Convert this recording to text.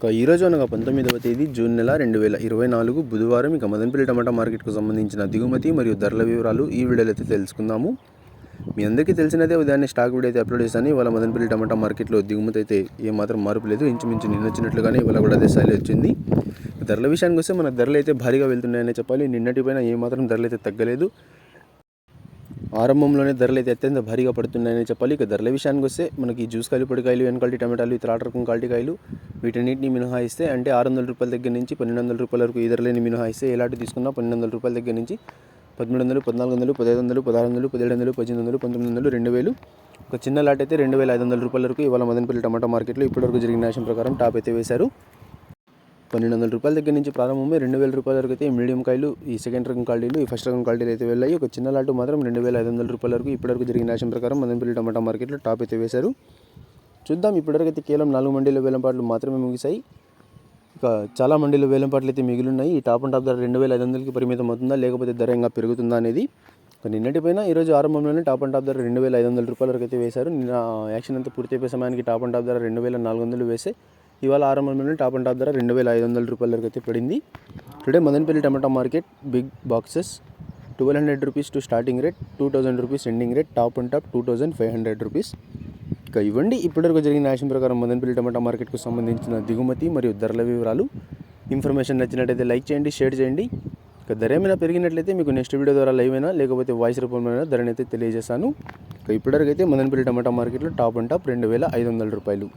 ఈరోజు అనగా 19వ తేదీ జూన్ నెల 2024 బుధవారం మదనపల్లి టమాటా మార్కెట్కు సంబంధించిన దిగుమతి మరియు ధరల వివరాలు ఈ వీడియోలో అయితే తెలుసుకుందాము. మీ అందరికీ తెలిసినదే ఉదయాన్నే స్టాక్ వీడియో అయితే అప్లోడ్ చేశాను. ఇవాళ మదనపల్లి టమాటా మార్కెట్లో దిగుమతి అయితే ఏమాత్రం మార్పు లేదు, ఇంచుమించు నిన్న వచ్చినట్లుగానే ఇవాళ కూడా అదే స్థాయిలో వచ్చింది. ధరల విషయానికి వస్తే మన ధరలు అయితే భారీగా వెళ్తున్నాయని చెప్పాలి. నిన్నటిపైన ఏమాత్రం ధరలు అయితే తగ్గలేదు. ఆరంభంలోనే ధరలు అయితే అత్యంత భారీగా పడుతున్నాయని చెప్పాలి. ధరల విషయానికి వస్తే మనకి జ్యూస్ కాయలు, పొడికాయలు, ఎన్ క్వాలిటీ టమాటాలు, ఇతర రకం క్వాలిటీ కాయలు వీటన్నిటిని మినహాయిస్తే అంటే 600 రూపాయల దగ్గర నుంచి 1200 రూపాయల వరకు ఈ ధరలని మినహాయిస్తే ఎలాంటి తీసుకున్నా 1200 రూపాయల దగ్గర నుంచి 1300, 1400, 1500, 1600, 1700, 1800, 1900, 2000 ఒక చిన్న లాట్ అయితే 2500 రూపాయల వరకు ఇవాళ మదనపల్లి టమాటా మార్కెట్లో ఇప్పటివరకు జరిగిన న్యాయం ప్రకారం టాప్ అయితే వేశారు. 1200 రూపాయల దగ్గర నుంచి ప్రారంభమై 2000 రూపాయల వరకు అయితే మీడియం కాయలు, ఈ సెకండ్ రకం క్వాలిటీలు, ఈ ఫస్ట్ రకం క్వాలిటీలు అయితే వెళ్ళాయి. ఒక చిన్న లాటు మాత్రం 2500 రూపాయల వరకు ఇప్పటివరకు జరిగిన న్యాయం ప్రకారం మదనపల్లి టమాటా మార్కెట్లో టాప్ అయితే వేశారు. చూద్దాం, ఇప్పటివరకు అయితే కేవలం 4 మండీల వేలంపాట్లు మాత్రమే ముగిశాయి. ఇక చాలా మండీల వేలంపాట్లు అయితే మిగిలిన్నాయి. ఈ టాప్ అండ్ టాప్ ధర 2500కి పరిమితం అవుతుందా లేకపోతే ధర ఇంకా పెరుగుతుందా అనేది నిన్నటిపైన ఈరోజు ఆరంభంలోనే టాప్ అండ్ టాప్ ధర 2500 రూపాయల వరకు అయితే వేశారు. నిన్న యాక్షన్ అంతా పూర్తి అయిపోయే సమయానికి టాప్ అండ్ టాప్ ధర 2400 వేసే ఇవాళ ఆరంభంలోనే టాప్ అండ్ టాప్ ధర 2500 రూపాయల వరకు అయితే పడింది. Today Madanapalle tomato market big boxes 1200 rupees to starting rate, 2000 rupees ending rate, top and top 2500 rupees. ఇక ఇవ్వండి ఇప్పటివరకు జరిగిన యాక్షన్ ప్రకారం మదనపల్లి టమాటా మార్కెట్కు సంబంధించిన దిగుమతి మరియు ధరల వివరాలు. ఇన్ఫర్మేషన్ నచ్చినట్టయితే లైక్ చేయండి, షేర్ చేయండి. ఇక ధర ఏమైనా పెరిగినట్లయితే మీకు నెక్స్ట్ వీడియో ద్వారా లైవ్ అయినా లేకపోతే వాయిస్ రూపంలో ధరని అయితే తెలియజేస్తాను. ఇక ఇప్పటివరకు అయితే మదనపల్లి టమాటా మార్కెట్లో టాప్ అండ్ టాప్ 2500 రూపాయలు.